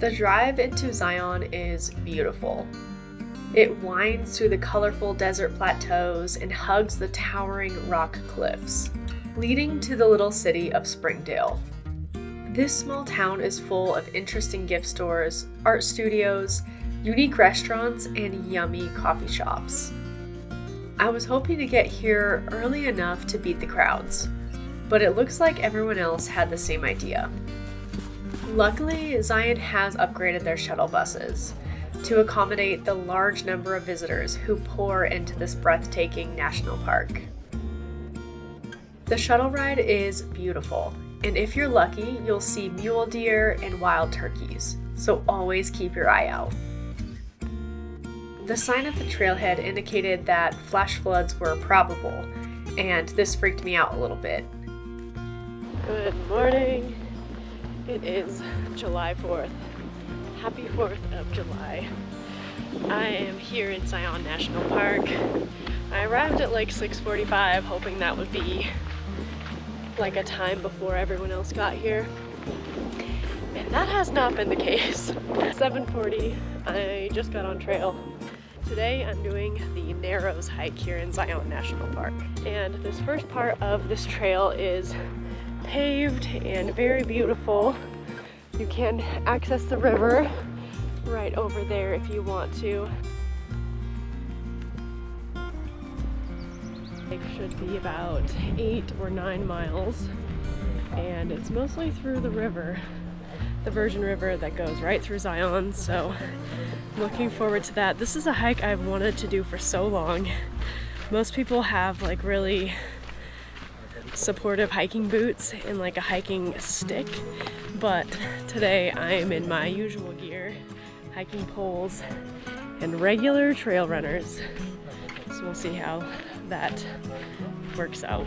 The drive into Zion is beautiful. It winds through the colorful desert plateaus and hugs the towering rock cliffs, leading to the little city of Springdale. This small town is full of interesting gift stores, art studios, unique restaurants, and yummy coffee shops. I was hoping to get here early enough to beat the crowds, but it looks like everyone else had the same idea. Luckily, Zion has upgraded their shuttle buses to accommodate the large number of visitors who pour into this breathtaking national park. The shuttle ride is beautiful, and if you're lucky, you'll see mule deer and wild turkeys, so always keep your eye out. The sign at the trailhead indicated that flash floods were probable, and this freaked me out a little bit. Good morning. It is July 4th. Happy 4th of July. I am here in Zion National Park. I arrived at like 6:45, hoping that would be like a time before everyone else got here. And that has not been the case. 7:40, I just got on trail. Today I'm doing the Narrowest hike here in Zion National Park. And this first part of this trail is paved and very beautiful. You can access the river right over there if you want to. It should be about 8 or 9 miles, and it's mostly through the river, the Virgin River that goes right through Zion, so I'm looking forward to that. This is a hike I've wanted to do for so long. Most people have like really supportive hiking boots and like a hiking stick, but today I am in my usual gear, hiking poles and regular trail runners, so we'll see how that works out.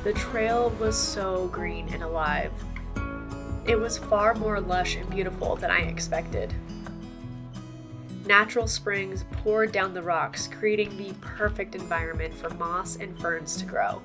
The trail was so green and alive. It was far more lush and beautiful than I expected. Natural springs poured down the rocks, creating the perfect environment for moss and ferns to grow.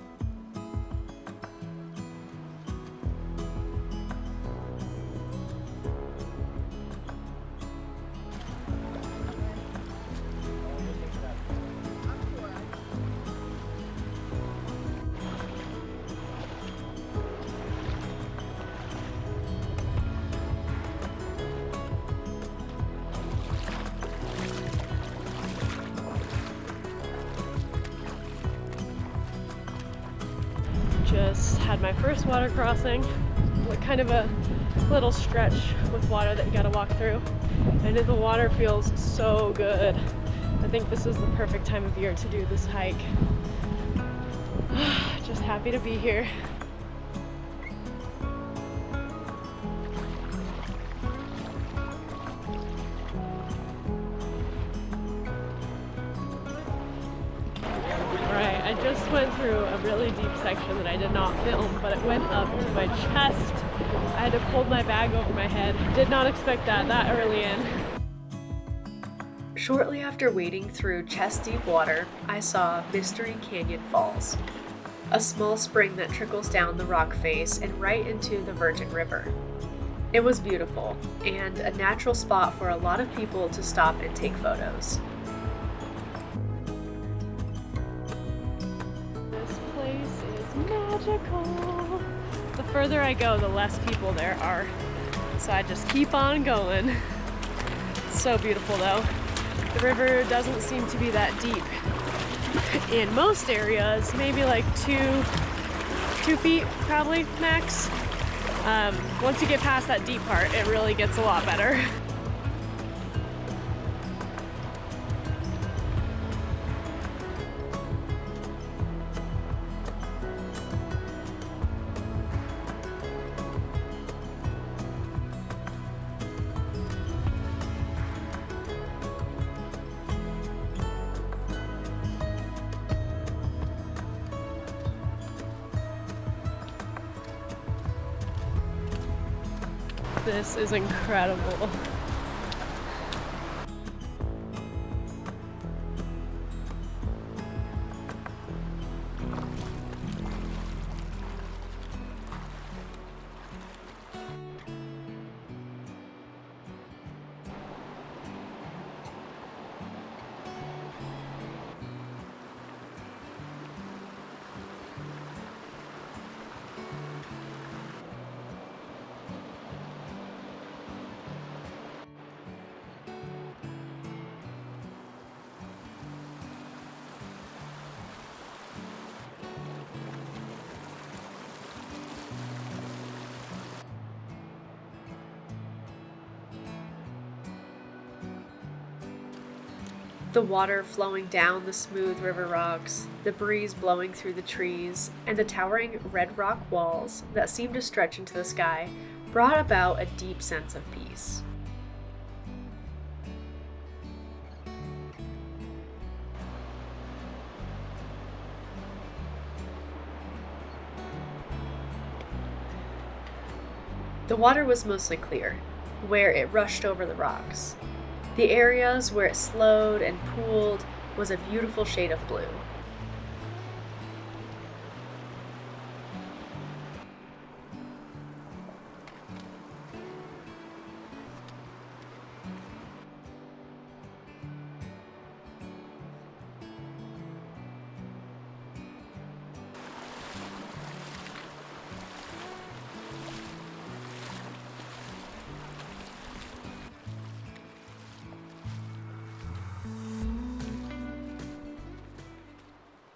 Just had my first water crossing, like kind of a little stretch with water that you gotta walk through, and the water feels so good. I think this is the perfect time of year to do this hike. Just happy to be here. I just went through a really deep section that I did not film, but it went up to my chest. I had to pull my bag over my head. Did not expect that early in. Shortly after wading through chest-deep water, I saw Mystery Canyon Falls, a small spring that trickles down the rock face and right into the Virgin River. It was beautiful, and a natural spot for a lot of people to stop and take photos. Magical. The further I go, the less people there are, so I just keep on going. It's so beautiful though. The river doesn't seem to be that deep in most areas, maybe like 2 feet probably max. Once you get past that deep part, it really gets a lot better. This is incredible. The water flowing down the smooth river rocks, the breeze blowing through the trees, and the towering red rock walls that seemed to stretch into the sky brought about a deep sense of peace. The water was mostly clear, where it rushed over the rocks. The areas where it slowed and pooled was a beautiful shade of blue.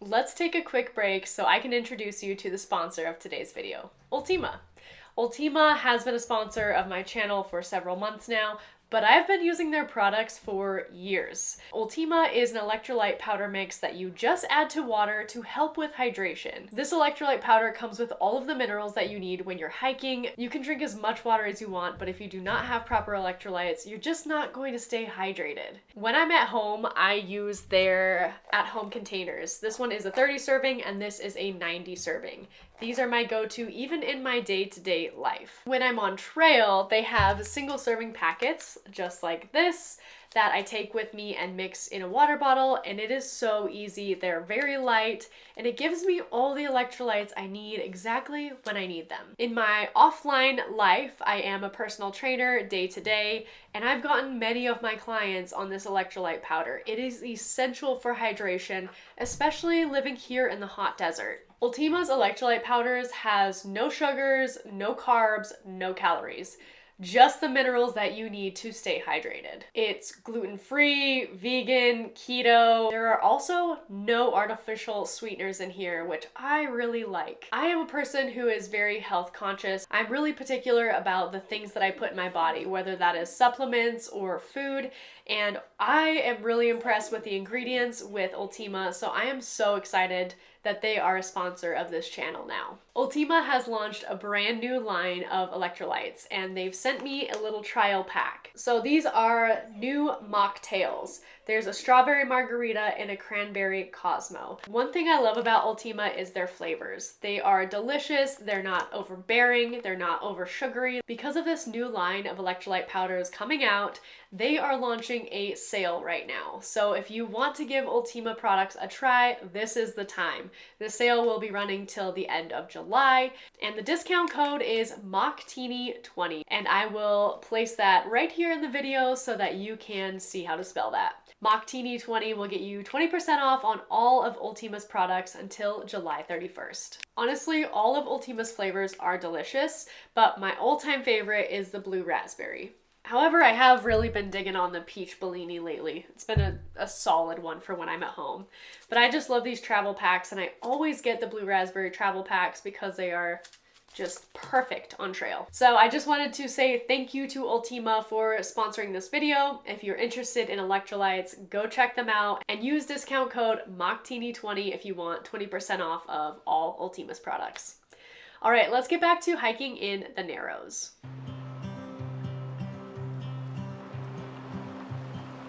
Let's take a quick break so I can introduce you to the sponsor of today's video, Ultima. Ultima has been a sponsor of my channel for several months now, but I've been using their products for years. Ultima is an electrolyte powder mix that you just add to water to help with hydration. This electrolyte powder comes with all of the minerals that you need when you're hiking. You can drink as much water as you want, but if you do not have proper electrolytes, you're just not going to stay hydrated. When I'm at home, I use their at-home containers. This one is a 30 serving and this is a 90 serving. These are my go-to even in my day-to-day life. When I'm on trail, they have single serving packets just like this that I take with me and mix in a water bottle, and it is so easy. They're very light and it gives me all the electrolytes I need exactly when I need them. In my offline life, I am a personal trainer day to day, and I've gotten many of my clients on this electrolyte powder. It is essential for hydration, especially living here in the hot desert. Ultima's electrolyte powders has no sugars, no carbs, no calories. Just the minerals that you need to stay hydrated. It's gluten-free, vegan, keto. There are also no artificial sweeteners in here, which I really like. I am a person who is very health conscious. I'm really particular about the things that I put in my body, whether that is supplements or food, and I am really impressed with the ingredients with Ultima, so I am so excited that they are a sponsor of this channel now. Ultima has launched a brand new line of electrolytes, and they've sent me a little trial pack. So these are new mocktails. There's a strawberry margarita and a cranberry Cosmo. One thing I love about Ultima is their flavors. They are delicious, they're not overbearing, they're not over sugary. Because of this new line of electrolyte powders coming out, they are launching a sale right now. So if you want to give Ultima products a try, this is the time. The sale will be running till the end of July, and the discount code is MOCKTEENY20, and I will place that right here in the video so that you can see how to spell that. MOCKTEENY20 will get you 20% off on all of Ultima's products until July 31st. Honestly, all of Ultima's flavors are delicious, but my all-time favorite is the blue raspberry. However, I have really been digging on the peach Bellini lately. It's been a solid one for when I'm at home. But I just love these travel packs, and I always get the blue raspberry travel packs because they are just perfect on trail. So I just wanted to say thank you to Ultima for sponsoring this video. If you're interested in electrolytes, go check them out and use discount code MOCKTEENY20 if you want 20% off of all Ultima's products. All right, let's get back to hiking in the Narrows.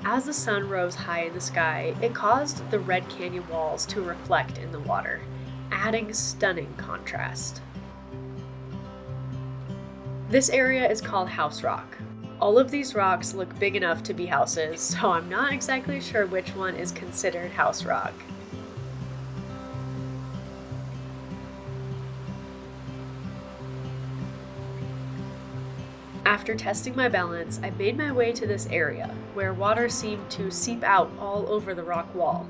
As the sun rose high in the sky, it caused the Red Canyon walls to reflect in the water, adding stunning contrast. This area is called House Rock. All of these rocks look big enough to be houses, so I'm not exactly sure which one is considered House Rock. After testing my balance, I made my way to this area, where water seemed to seep out all over the rock wall.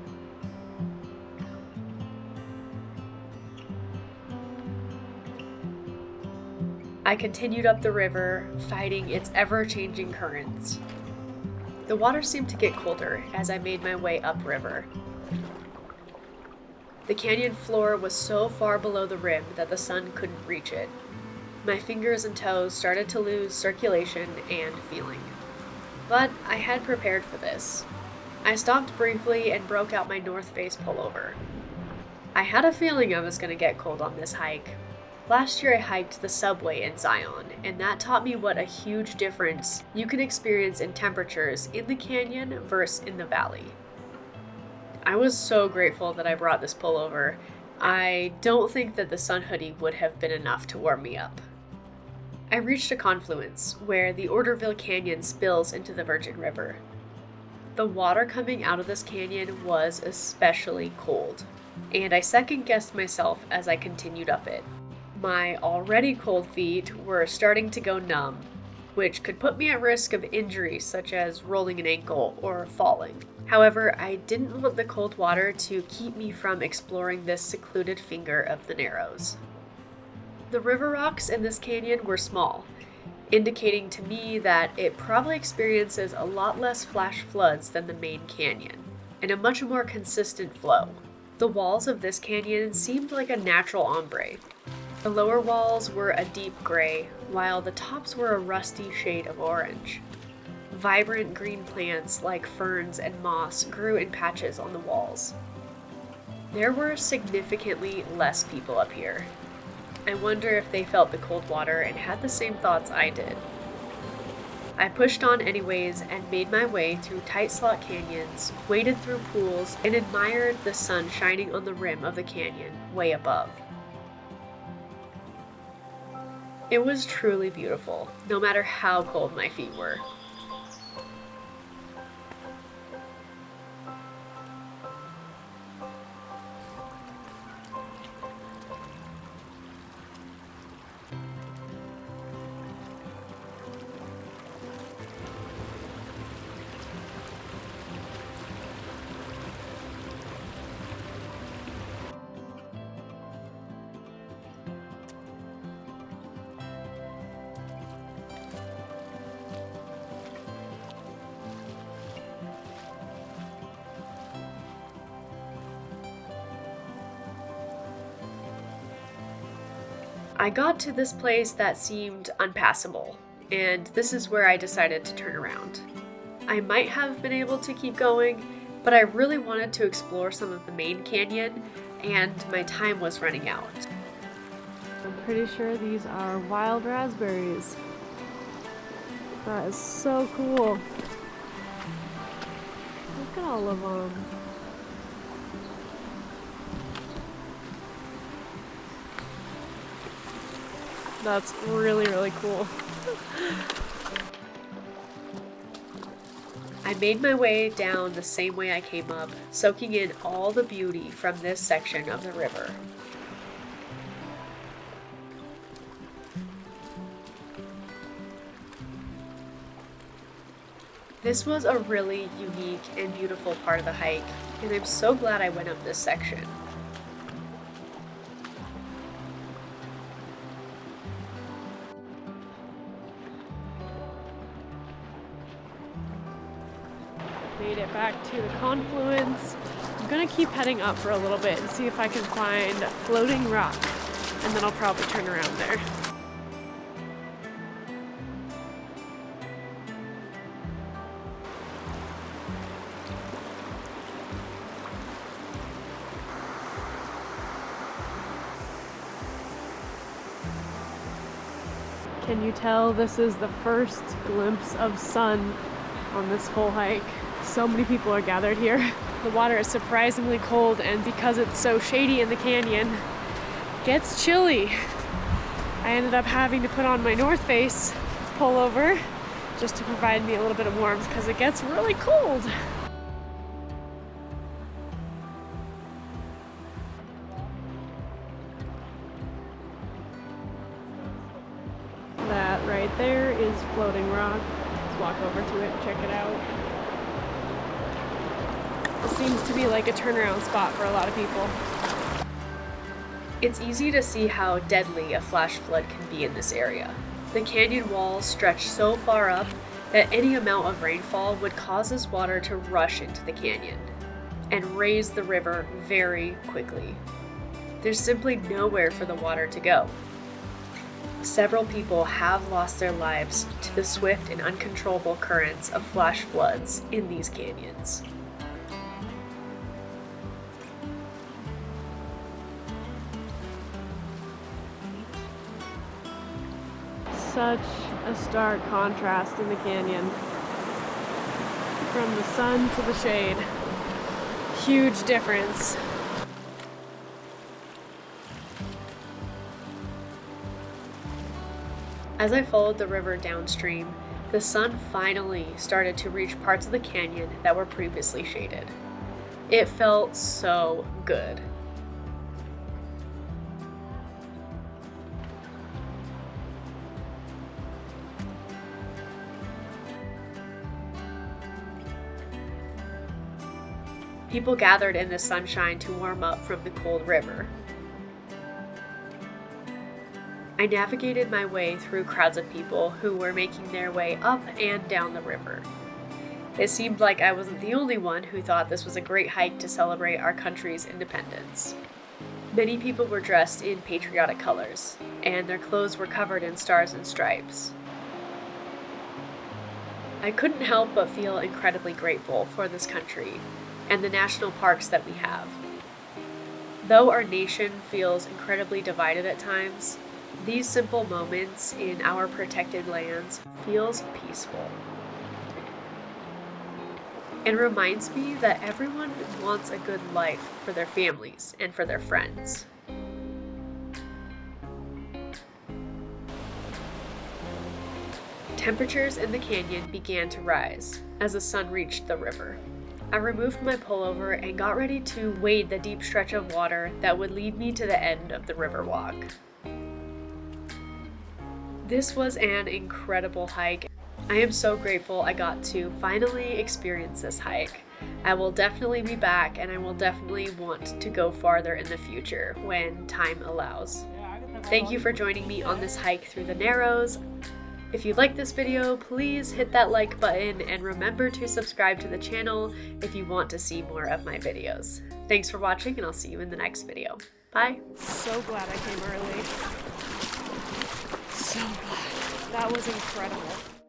I continued up the river, fighting its ever-changing currents. The water seemed to get colder as I made my way upriver. The canyon floor was so far below the rim that the sun couldn't reach it. My fingers and toes started to lose circulation and feeling. But I had prepared for this. I stopped briefly and broke out my North Face pullover. I had a feeling I was going to get cold on this hike. Last year I hiked the subway in Zion, and that taught me what a huge difference you can experience in temperatures in the canyon versus in the valley. I was so grateful that I brought this pullover. I don't think that the sun hoodie would have been enough to warm me up. I reached a confluence where the Orderville Canyon spills into the Virgin River. The water coming out of this canyon was especially cold, and I second-guessed myself as I continued up it. My already cold feet were starting to go numb, which could put me at risk of injury such as rolling an ankle or falling. However, I didn't want the cold water to keep me from exploring this secluded finger of the Narrows. The river rocks in this canyon were small, indicating to me that it probably experiences a lot less flash floods than the main canyon, and a much more consistent flow. The walls of this canyon seemed like a natural ombre. The lower walls were a deep gray, while the tops were a rusty shade of orange. Vibrant green plants like ferns and moss grew in patches on the walls. There were significantly less people up here. I wonder if they felt the cold water and had the same thoughts I did. I pushed on anyways and made my way through tight slot canyons, waded through pools, and admired the sun shining on the rim of the canyon way above. It was truly beautiful, no matter how cold my feet were. I got to this place that seemed unpassable, and this is where I decided to turn around. I might have been able to keep going, but I really wanted to explore some of the main canyon, and my time was running out. I'm pretty sure these are wild raspberries. That is so cool. Look at all of them. That's really, really cool. I made my way down the same way I came up, soaking in all the beauty from this section of the river. This was a really unique and beautiful part of the hike, and I'm so glad I went up this section. Made it back to the confluence. I'm gonna keep heading up for a little bit and see if I can find floating rock, and then I'll probably turn around there. Can you tell this is the first glimpse of sun on this whole hike? So many people are gathered here. The water is surprisingly cold, and because it's so shady in the canyon, it gets chilly. I ended up having to put on my North Face pullover just to provide me a little bit of warmth because it gets really cold. That right there is floating rock. Let's walk over to it and check it out. It seems to be like a turnaround spot for a lot of people. It's easy to see how deadly a flash flood can be in this area. The canyon walls stretch so far up that any amount of rainfall would cause this water to rush into the canyon and raise the river very quickly. There's simply nowhere for the water to go. Several people have lost their lives to the swift and uncontrollable currents of flash floods in these canyons. Such a stark contrast in the canyon. From the sun to the shade. Huge difference. As I followed the river downstream, the sun finally started to reach parts of the canyon that were previously shaded. It felt so good. People gathered in the sunshine to warm up from the cold river. I navigated my way through crowds of people who were making their way up and down the river. It seemed like I wasn't the only one who thought this was a great hike to celebrate our country's independence. Many people were dressed in patriotic colors, and their clothes were covered in stars and stripes. I couldn't help but feel incredibly grateful for this country and the national parks that we have. Though our nation feels incredibly divided at times, these simple moments in our protected lands feels peaceful. And reminds me that everyone wants a good life for their families and for their friends. Temperatures in the canyon began to rise as the sun reached the river. I removed my pullover and got ready to wade the deep stretch of water that would lead me to the end of the river walk. This was an incredible hike. I am so grateful I got to finally experience this hike. I will definitely be back, and I will definitely want to go farther in the future when time allows. Thank you for joining me on this hike through the Narrows. If you like this video, please hit that like button and remember to subscribe to the channel if you want to see more of my videos. Thanks for watching, and I'll see you in the next video. Bye. So glad I came early. So glad. That was incredible.